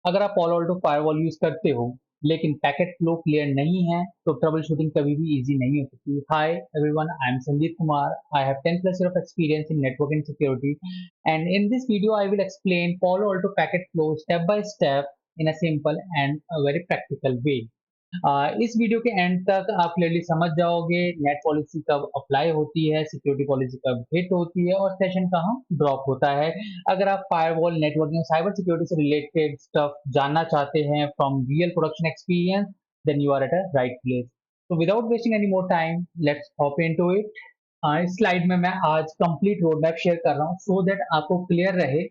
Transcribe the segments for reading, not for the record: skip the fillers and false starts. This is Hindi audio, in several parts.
अगर आप Palo Alto Firewall यूज करते हो लेकिन पैकेट फ्लो क्लियर नहीं है तो ट्रबल शूटिंग कभी भी इजी नहीं हो सकती। Hi everyone, I am Sandeep Kumar. I have 10 plus year of experience in network and security, and in this video I will explain Palo Alto packet flow step by step in a simple and a very practical way। इस वीडियो के एंड तक आप क्लियरली समझ जाओगे नेट पॉलिसी कब अप्लाई होती है, सिक्योरिटी पॉलिसी कब हिट होती है और सेशन कहाँ ड्रॉप होता है। अगर आप फायरवॉल, नेटवर्किंग, साइबर सिक्योरिटी से रिलेटेड स्टफ जानना चाहते हैं from real production experience, then you are at a right place. तो without wasting any more time, let's hop into it. इस स्लाइड में मैं आज कंप्लीट रोड मैप शेयर कर रहा हूँ सो दैट आपको क्लियर रहे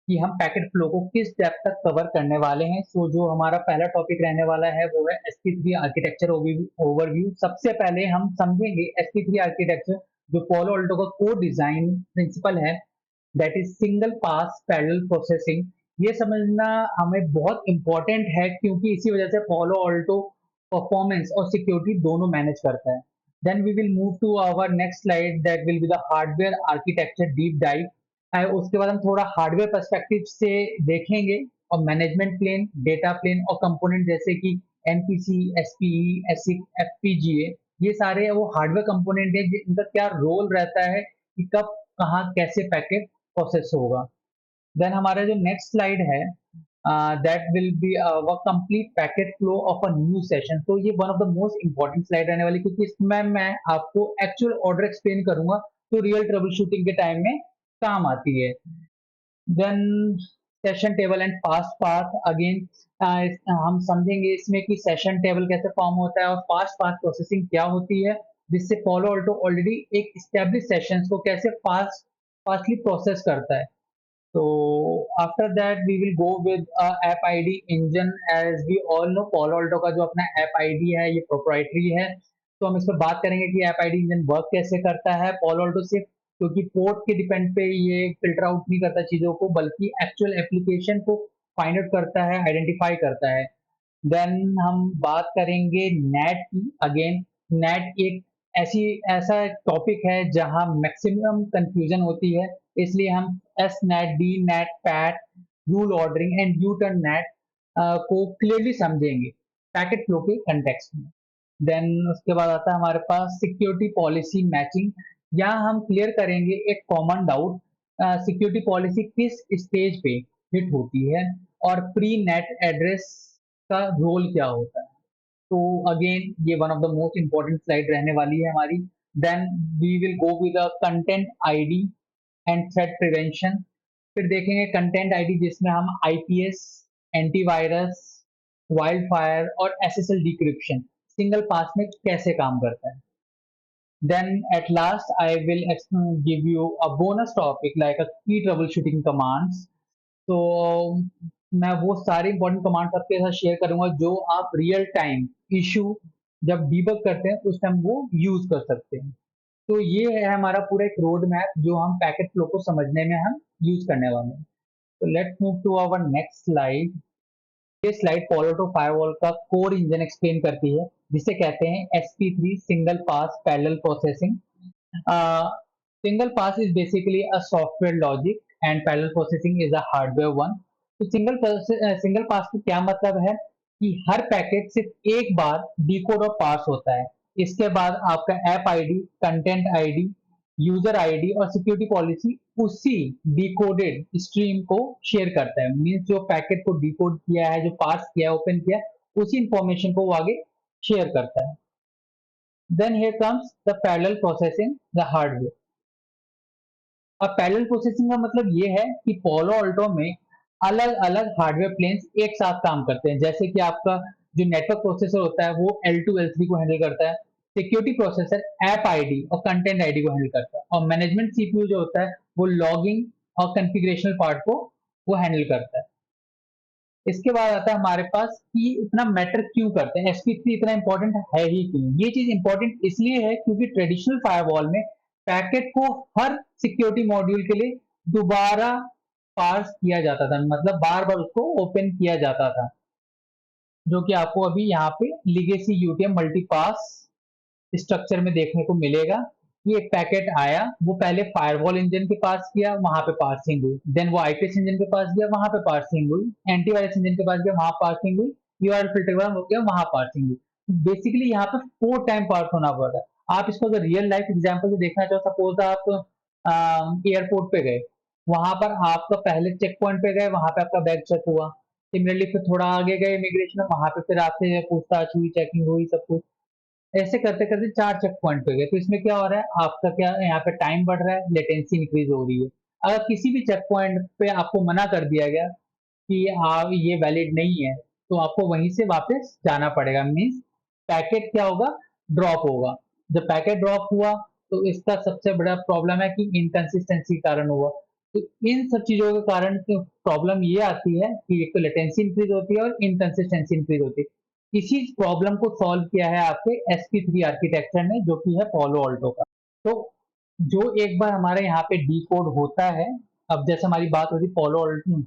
कि हम पैकेट फ्लो को किस डेप्थ तक कवर करने वाले हैं। सो जो हमारा पहला टॉपिक रहने वाला है वो है SP3 आर्किटेक्चर ओवरव्यू। सबसे पहले हम समझेंगे SP3 आर्किटेक्चर, जो पोलो अल्टो का कोर डिजाइन प्रिंसिपल है, that is single pass parallel processing. ये समझना हमें बहुत इंपॉर्टेंट है क्योंकि इसी वजह से पोलो अल्टो परफॉर्मेंस और सिक्योरिटी दोनों मैनेज करता है। Then we will move to our next slide, that will be the hardware architecture deep dive. उसके बाद हम थोड़ा हार्डवेयर पर्सपेक्टिव से देखेंगे और मैनेजमेंट प्लेन, डेटा प्लेन और कंपोनेंट जैसे कि एनपीसी, एसपीई, एसिक, एफपीजीए, ये सारे वो हार्डवेयर कंपोनेंट है इनका क्या रोल रहता है कि कब कहाँ कैसे पैकेट प्रोसेस होगा। देन हमारा जो नेक्स्ट स्लाइड है, दैट विल बी वो complete packet flow of a new session. तो ये one of the most important slide रहने वाली, क्योंकि इसमें मैं आपको एक्चुअल ऑर्डर एक्सप्लेन करूंगा तो रियल ट्रबल शूटिंग के टाइम में काम आती है। Then session table and fast path again, हम समझेंगे इसमें कि सेशन टेबल कैसे फॉर्म होता है और फास्ट पाथ प्रोसेसिंग क्या होती है, जिससे पोलो अल्टो ऑलरेडी एक एस्टेब्लिश सेशंस को कैसे फास्टली प्रोसेस करता है। So after that we will go with app ID engine। as we all know Palo Alto का जो अपना app ID है ये proprietary है, तो हम इस पर बात करेंगे कि app ID engine वर्क कैसे करता है। Palo Alto सिर्फ क्योंकि पोर्ट के डिपेंड पे ये फिल्टर आउट नहीं करता चीजों को, बल्कि एक्चुअल एप्लीकेशन को फाइंड आउट करता है, आइडेंटिफाई करता है। देन हम बात करेंगे नेट की। अगेन नेट एक ऐसा टॉपिक है जहां मैक्सिमम कंफ्यूजन होती है, इसलिए हम S net, D net, PAT, rule ordering and U turn net को क्लियरली समझेंगे पैकेट फ्लो के कंटेक्स्ट में। देन उसके बाद आता है हमारे पास सिक्योरिटी पॉलिसी मैचिंग। यहाँ हम क्लियर करेंगे एक कॉमन डाउट, सिक्योरिटी पॉलिसी किस स्टेज पे हिट होती है और प्री नेट एड्रेस का रोल क्या होता है। तो अगेन ये one of the most important slide रहने वाली है हमारी। Then we will go with content ID and threat prevention. फिर देखेंगे कंटेंट आईडी जिसमें हम आईपीएस, एंटीवायरस, वाइल्ड फायर और एसएसएल डिक्रिप्शन सिंगल पास में कैसे काम करता है। Then at last I will give you a bonus topic like a key troubleshooting commands। तो मैं वो सारे इंपॉर्टेंट कमांड्स आपके साथ शेयर करूंगा जो आप रियल टाइम इशू जब डीबग करते हैं उस टाइम वो यूज कर सकते हैं। तो ये है हमारा पूरा एक रोड मैप जो हम पैकेट फ्लो को समझने में हम यूज करने वाले हैं। तो let's move to our next slide. ये स्लाइड पोलो अल्टो फायरवॉल का कोर इंजन एक्सप्लेन करती है, जिसे कहते हैं SP3 single pass parallel processing. Single pass is basically a software logic and parallel processing is a hardware one। तो सिंगल पास का क्या मतलब है कि हर पैकेट सिर्फ एक बार डिकोड और पास होता है। इसके बाद आपका app ID, content ID, user ID और सिक्योरिटी पॉलिसी उसी डिकोडेड स्ट्रीम को शेयर करता है। मीन्स जो पैकेट को डिकोड किया है, जो पास किया है, ओपन किया है, उसी इंफॉर्मेशन को वो आगे शेयर करता है। Then here comes the parallel processing, the hardware। अब पैरेलल प्रोसेसिंग का मतलब ये है कि पोलो अल्टो में अलग अलग हार्डवेयर प्लेन्स एक साथ काम करते हैं। जैसे कि आपका जो नेटवर्क प्रोसेसर होता है वो L2 L3 को हैंडल करता है, सिक्योरिटी प्रोसेसर ऐप आईडी और कंटेंट आईडी को हैंडल करता है, और मैनेजमेंट सीपीयू जो होता है वो लॉगिंग और कॉन्फ़िगरेशनल पार्ट को वो हैंडल करता है। इसके बाद आता है हमारे पास कि इतना मैटर क्यों करते हैं, SP3 इतना इंपॉर्टेंट है ही क्यों। ये चीज इंपॉर्टेंट इसलिए है क्योंकि ट्रेडिशनल फायरवॉल में पैकेट को हर सिक्योरिटी मॉड्यूल के लिए दोबारा पार्स किया जाता था, मतलब बार बार उसको ओपन किया जाता था, जो कि आपको अभी यहाँ पे लिगेसी यूटीएम मल्टीपास स्ट्रक्चर में देखने को मिलेगा। कि एक पैकेट आया, वो पहले फायरवॉल इंजन के पास किया, वहां पे पार्सिंग हुई, देन वो आईपीएस इंजन के पास गया, वहां पे पार्सिंग हुई, एंटीवायरस इंजन के पास गया, वहां पार्सिंग हुई, यूआरएल फिल्टर हो गया, वहां पार्सिंग हुई। बेसिकली यहाँ पे 4 टाइम पार्स होना पड़ रहा है। आप इसको अगर रियल लाइफ एग्जाम्पल से देखना चाहो, सपोज आप एयरपोर्ट पे गए, वहां पर आपका पहले चेक पॉइंट पे गए, वहां पे आपका बैग चेक हुआ, सिमिलरली फिर थोड़ा आगे गए इमिग्रेशन में, वहां पे फिर आपसे पूछताछ हुई, चेकिंग हुई, सब कुछ ऐसे करते करते 4 चेक पॉइंट पे गए। तो इसमें क्या हो रहा है, आपका क्या यहाँ पे टाइम बढ़ रहा है, लेटेंसी इंक्रीज हो रही है। अगर किसी भी चेक पॉइंट पे आपको मना कर दिया गया कि आप ये वैलिड नहीं है, तो आपको वहीं से वापस जाना पड़ेगा, मीन्स पैकेट क्या होगा, ड्रॉप होगा। जब पैकेट ड्रॉप हुआ तो इसका सबसे बड़ा प्रॉब्लम है कि इनकंसिस्टेंसी कारण हुआ। तो इन सब चीजों के कारण प्रॉब्लम ये आती है कि एक तो लेटेंसी इंक्रीज होती है और इनकंसिस्टेंसी इंक्रीज होती है। इसी प्रॉब्लम को सॉल्व किया है आपके SP3 आर्किटेक्चर ने, जो कि है पॉलो ऑल्टो का। तो जो एक बार हमारे यहाँ पे डी कोड होता है, अब जैसे हमारी बात होती है पॉलो ऑल्टो,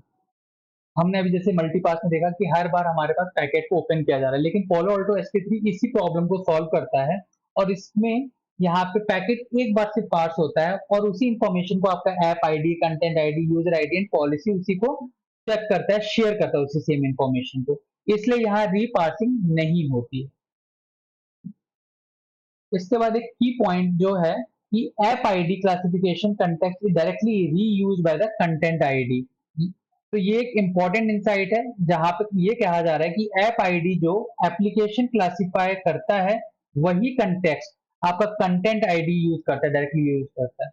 हमने अभी जैसे मल्टीपास में देखा कि हर बार हमारे पास पैकेट को ओपन किया जा रहा है, लेकिन पोलो ऑल्टो SP3 इसी प्रॉब्लम को सॉल्व करता है। और इसमें यहाँ पे पैकेट एक बार से पास होता है और उसी इंफॉर्मेशन को आपका app ID, content ID, user ID and policy उसी को चेक करता है, शेयर करता है उसी सेम इंफॉर्मेशन को। इसलिए यहाँ रीपासिंग नहीं होती। इसके बाद एक की पॉइंट जो है कि app ID classification context is directly reuse by the content ID. तो ये एक इंपॉर्टेंट इंसाइट है, जहां पे ये कहा जा रहा है कि ऐप आईडी जो एप्लीकेशन क्लासिफाई करता है, वही कंटेक्स्ट आपका कंटेंट आईडी यूज करता है, डायरेक्टली यूज करता है।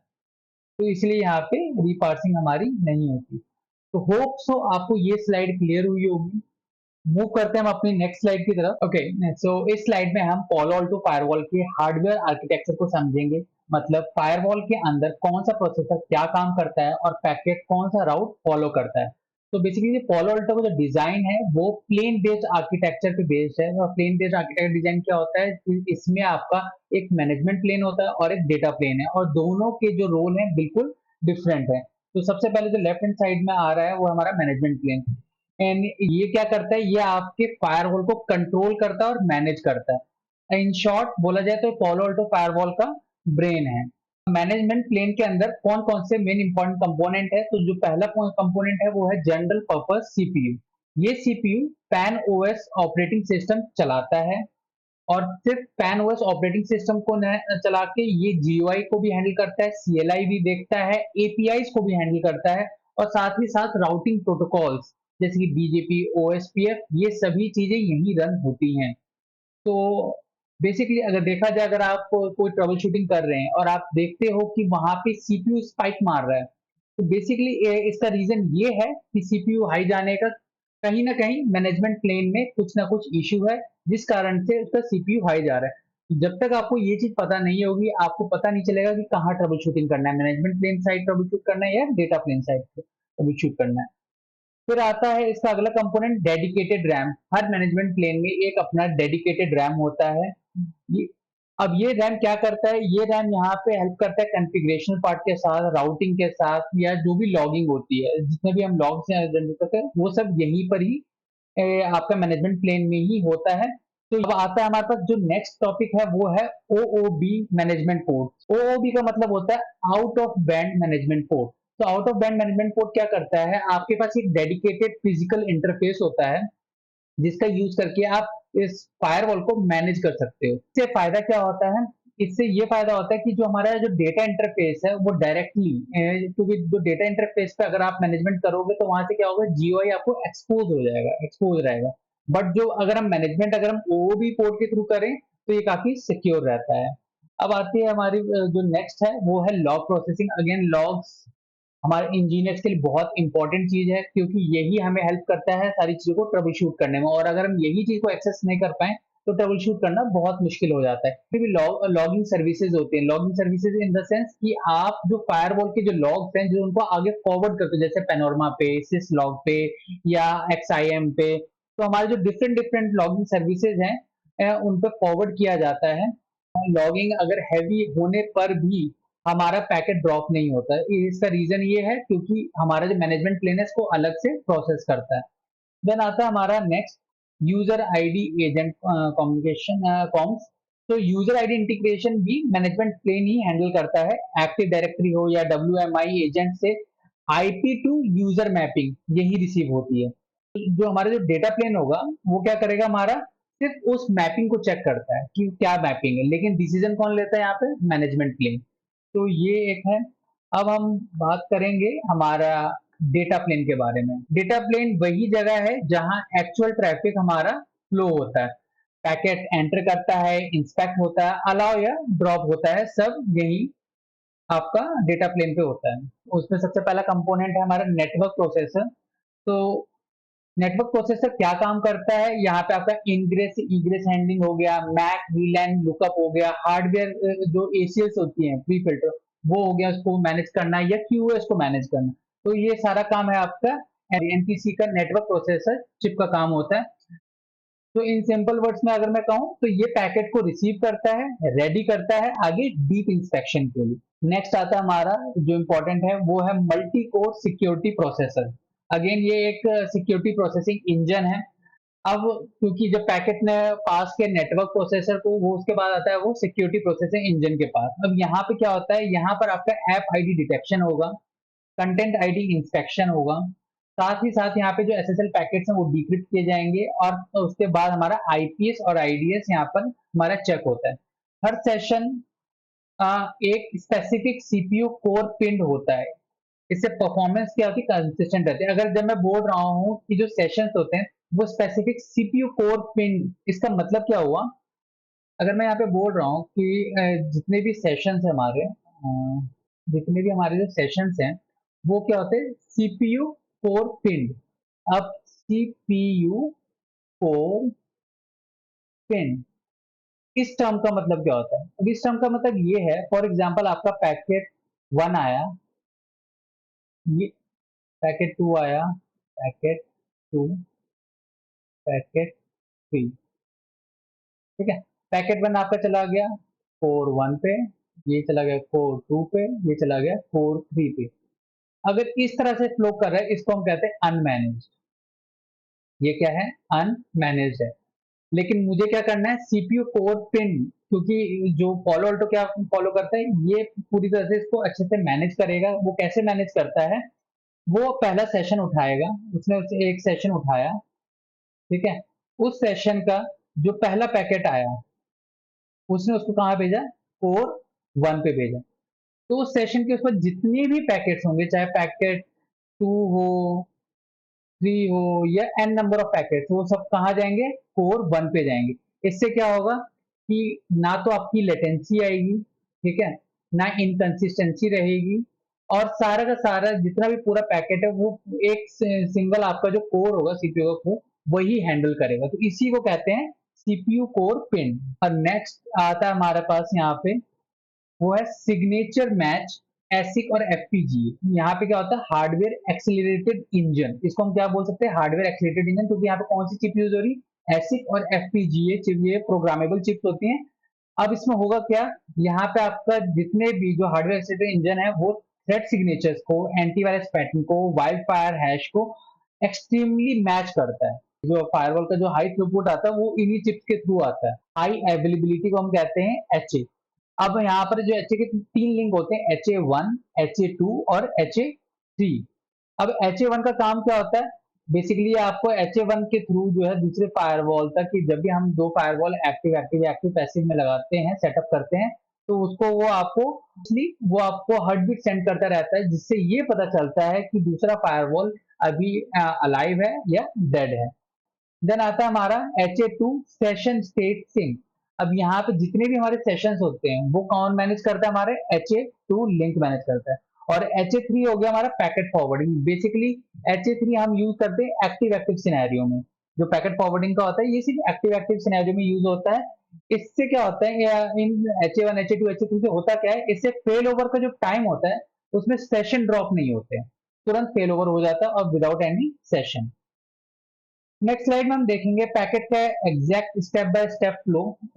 तो इसलिए यहाँ पे रीपार्सिंग हमारी नहीं होती। तो होप सो आपको ये स्लाइड क्लियर हुई होगी। मूव करते हैं हम अपनी नेक्स्ट स्लाइड की तरफ। ओके, सो इस स्लाइड में हम पालो अल्टो फायरवॉल के हार्डवेयर आर्किटेक्चर को समझेंगे। मतलब फायरवॉल के अंदर कौन सा प्रोसेसर क्या काम करता है और पैकेट कौन सा राउट फॉलो करता है। तो बेसिकली पालो अल्टो का जो डिजाइन है वो प्लेन बेस्ड आर्किटेक्चर पे बेस्ड है। और प्लेन बेस्ड आर्किटेक्चर डिजाइन क्या होता है कि इसमें आपका एक मैनेजमेंट प्लेन होता है और एक डेटा प्लेन है, और दोनों के जो रोल है बिल्कुल डिफरेंट है। तो सबसे पहले जो लेफ्ट हैंड साइड में आ रहा है वो हमारा मैनेजमेंट प्लेन, एंड ये क्या करता है, ये आपके फायरवॉल को कंट्रोल करता है और मैनेज करता है। इन शॉर्ट बोला जाए तो पॉलो अल्टो फायरवॉल का ब्रेन है। मैनेजमेंट प्लेन के अंदर कौन कौन से मेन इंपॉर्टेंट कंपोनेंट है, तो जो पहला कंपोनेंट है वो है जनरल पर्पस सीपीयू। ये CPU pan OS operating system चलाता है, और सिर्फ पैन ओएस ऑपरेटिंग सिस्टम को चला के ये जीयूआई को भी हैंडल करता है, सीएलआई भी देखता है, एपीआई को भी हैंडल करता है, और साथ ही साथ राउटिंग प्रोटोकॉल्स जैसे कि बीजेपी, ओएसपीएफ, ये सभी चीजें यही रन होती हैं। तो बेसिकली अगर देखा जाए, अगर आप कोई ट्रबल शूटिंग कर रहे हैं और आप देखते हो कि वहां पे सीपीयू स्पाइक मार रहा है, तो बेसिकली इसका रीजन ये है कि सीपीयू हाई जाने का कहीं ना कहीं मैनेजमेंट प्लेन में कुछ ना कुछ इश्यू है, जिस कारण से उसका सीपीयू हाई जा रहा है। तो जब तक आपको ये चीज पता नहीं होगी, आपको पता नहीं चलेगा कि कहाँ ट्रबल शूटिंग करना है, management plane side troubleshoot करना है या data plane side troubleshoot करना है। फिर आता है इसका अगला कंपोनेंट डेडिकेटेड रैम। हर मैनेजमेंट प्लेन में एक अपना डेडिकेटेड रैम होता है। ये अब ये रैम क्या करता है, ये रैम यहाँ पे हेल्प करता है कॉन्फ़िगरेशन पार्ट के साथ, राउटिंग के साथ, या जो भी लॉगिंग होती है, जितने भी हम लॉग से जनरेट करते हैं वो सब यहीं पर ही आपका मैनेजमेंट प्लेन में ही होता है। तो अब आता है हमारे पास जो नेक्स्ट टॉपिक है वो है ओओबी मैनेजमेंट पोर्ट। ओओबी का मतलब होता है out of band management port. तो out of band management port क्या करता है, आपके पास एक डेडिकेटेड फिजिकल इंटरफेस होता है जिसका यूज करके आप इस फायरवॉल को मैनेज कर सकते हो। इससे फायदा क्या होता है, इससे ये फायदा होता है कि जो हमारा जो डेटा इंटरफेस है वो डायरेक्टली, क्योंकि जो डेटा इंटरफेस पे अगर आप मैनेजमेंट करोगे तो वहां से क्या होगा, जीओआई आपको एक्सपोज हो जाएगा, एक्सपोज रहेगा। बट जो अगर हम मैनेजमेंट अगर हम ओओबी पोर्ट के थ्रू करें तो ये काफी सिक्योर रहता है। अब आती है हमारी जो नेक्स्ट है वो है लॉग प्रोसेसिंग। अगेन लॉग्स हमारे इंजीनियर्स के लिए बहुत इंपॉर्टेंट चीज है, क्योंकि यही हमें हेल्प करता है सारी चीजों को ट्रबल शूट करने में, और अगर हम यही चीज को एक्सेस नहीं कर पाए तो ट्रबल शूट करना बहुत मुश्किल हो जाता है। फिर भी लॉगिंग सर्विसेज होती है। Logging services in the sense कि आप जो फायरवॉल के जो लॉग्स हैं जो उनको आगे फॉरवर्ड करते हो, जैसे पेनोरमा पे, सिस लॉग पे, या एक्सआईएम पे, तो हमारे जो डिफरेंट डिफरेंट लॉगिंग सर्विसेज हैं उन पे फॉरवर्ड किया जाता है। लॉगिंग अगर हैवी होने पर भी हमारा पैकेट ड्रॉप नहीं होता है। इसका रीजन ये है क्योंकि हमारा जो मैनेजमेंट प्लेन है इसको अलग से प्रोसेस करता है। देन आता है हमारा next user ID agent communication comms. तो यूजर आईडी इंटीग्रेशन भी मैनेजमेंट प्लेन ही हैंडल करता है। एक्टिव डायरेक्टरी हो या WMI एजेंट से IP टू यूजर मैपिंग यही रिसीव होती है। जो हमारा जो डेटा प्लेन होगा वो क्या करेगा, हमारा सिर्फ उस मैपिंग को चेक करता है कि क्या मैपिंग है, लेकिन डिसीजन कौन लेता है यहाँ पे, मैनेजमेंट प्लेन। तो ये एक है। अब हम बात करेंगे हमारा डेटा प्लेन के बारे में। डेटा प्लेन वही जगह है जहां एक्चुअल ट्रैफिक हमारा फ्लो होता है, पैकेट एंटर करता है, इंस्पेक्ट होता है, अलाउ या ड्रॉप होता है, सब यही आपका डेटा प्लेन पे होता है। उसमें सबसे पहला कंपोनेंट है हमारा नेटवर्क प्रोसेसर। तो नेटवर्क प्रोसेसर क्या काम करता है, यहाँ पे आपका इनग्रेस इग्रेस हैंडलिंग हो गया, मैक वीलैन लुकअप हो गया, हार्डवेयर जो ACLs होती हैं प्री फिल्टर वो हो गया, उसको मैनेज करना या QoS को मैनेज करना। तो ये सारा काम है आपका NPC का, नेटवर्क प्रोसेसर चिप का काम होता है। तो इन सिंपल वर्ड्स में अगर मैं कहूँ तो ये पैकेट को रिसीव करता है, रेडी करता है आगे डीप इंस्पेक्शन के लिए। नेक्स्ट आता है हमारा जो इंपॉर्टेंट है वो है multi core security processor. Again ये एक सिक्योरिटी प्रोसेसिंग इंजन है। अब क्योंकि जब पैकेट ने पास किया नेटवर्क प्रोसेसर को, वो उसके बाद आता है वो सिक्योरिटी प्रोसेसिंग इंजन के पास। अब यहाँ पे क्या होता है, यहाँ पर आपका ऐप आईडी डिटेक्शन होगा, कंटेंट आईडी इंस्पेक्शन होगा, साथ ही साथ यहाँ पे जो SSL पैकेट्स हैं वो डिक्रिप्ट किए जाएंगे, और उसके बाद हमारा IPS और IDS यहाँ पर हमारा चेक होता है। हर सेशन एक स्पेसिफिक CPU कोर पिन होता है। इससे परफॉर्मेंस क्या होती है, कंसिस्टेंट रहती है। अगर जब मैं बोल रहा हूँ कि जो सेशंस होते हैं वो स्पेसिफिक CPU कोर पिन, इसका मतलब क्या हुआ, अगर मैं यहाँ पे बोल रहा हूँ कि जितने भी सेशंस है हमारे, जितने भी हमारे जो सेशंस हैं वो क्या होते हैं, CPU कोर पिन। अब CPU कोर पिन, इस टर्म का मतलब क्या होता है, अब इस टर्म का मतलब ये है, फॉर एग्जांपल आपका पैकेट 1 आया, ये पैकेट 2 आया, पैकेट 2, पैकेट 3, ठीक है। पैकेट 1 आपका चला गया कोर 1 पे, ये चला गया कोर 2 पे, ये चला गया कोर 3 पे। अगर इस तरह से फ्लो कर रहा है इसको हम कहते हैं अनमैनेज्ड। ये क्या है, अनमैनेज्ड है। लेकिन मुझे क्या करना है, CPU कोर पिन, क्योंकि जो फॉलो अल्टो क्या फॉलो करता है, ये पूरी तरह से इसको अच्छे से मैनेज करेगा। वो कैसे मैनेज करता है, वो पहला सेशन उठाएगा, उसने उसे एक सेशन उठाया, ठीक है। उस सेशन का जो पहला पैकेट आया उसने उसको कहाँ भेजा, कोर 1 पे भेजा। तो उस सेशन के ऊपर जितने भी पैकेट्स होंगे, चाहे पैकेट 2 हो, 3 हो, या n नंबर ऑफ पैकेट्स, वो सब कहाँ जाएंगे, कोर 1 पे जाएंगे। इससे क्या होगा कि ना तो आपकी लेटेंसी आएगी, ठीक है, ना इनकंसिस्टेंसी रहेगी, और सारा का सारा जितना भी पूरा पैकेट है वो एक सिंगल आपका जो कोर होगा CPU का कोर वही हैंडल करेगा। तो इसी को कहते हैं CPU कोर पिन। और नेक्स्ट आता है हमारे पास यहाँ पे, वो है सिग्नेचर मैच एसिक और FPGA। यहाँ पे क्या होता है, हार्डवेयर एक्सीलरेटेड इंजन। इसको हम क्या बोल सकते हैं, हार्डवेयर एक्सीलरेटेड इंजन, क्योंकि यहाँ पे कौन सी चिप यूज हो रही, एसिक और FPGA चिप, ये प्रोग्रामेबल चिप्स होती हैं। अब इसमें होगा क्या, यहाँ पे आपका जितने भी जो हार्डवेयर एक्सीलरेटेड इंजन है वो थ्रेड सिग्नेचर्स को, एंटीवायरस पैटर्न को, वाइल्ड फायर हैश को एक्सट्रीमली मैच करता है। जो फायरवॉल का जो हाई थ्रूपुट आता है वो इन्हीं चिप्स के थ्रू आता है। हाई अवेलेबिलिटी को हम कहते हैं HA। अब यहाँ पर जो HA के 3 लिंक होते हैं, HA1, HA2 और HA3। अब HA1 का काम क्या होता है, बेसिकली आपको HA1 के थ्रू जो है दूसरे फायरवॉल तक, कि जब भी हम दो firewall active active active passive में लगाते हैं, सेटअप करते हैं, तो उसको वो आपको हार्ट बीट सेंड करता रहता है, जिससे ये पता चलता है कि दूसरा फायरवॉल अभी अलाइव है या डेड है। देन आता है हमारा HA2 सेशन स्टेट सिंक। अब यहाँ पे जितने भी हमारे सेशंस होते हैं वो कौन मैनेज करता है, हमारे HA2 लिंक मैनेज करता है। और HA3 हो गया हमारा पैकेट फॉरवर्डिंग। बेसिकली HA3 हम यूज करते हैं एक्टिव एक्टिव सिनेरियो में। जो पैकेट फॉरवर्डिंग का होता है ये सिर्फ एक्टिव एक्टिव सिनेरियो में यूज होता है। इससे क्या होता है, इन HA1 HA2 HA3 से होता क्या है, इससे फेल ओवर का जो टाइम होता है उसमें सेशन ड्रॉप नहीं होते हैं, तुरंत फेल ओवर हो जाता है और without any session. Next slide में हम देखेंगे पैकेट का exact step by step flow.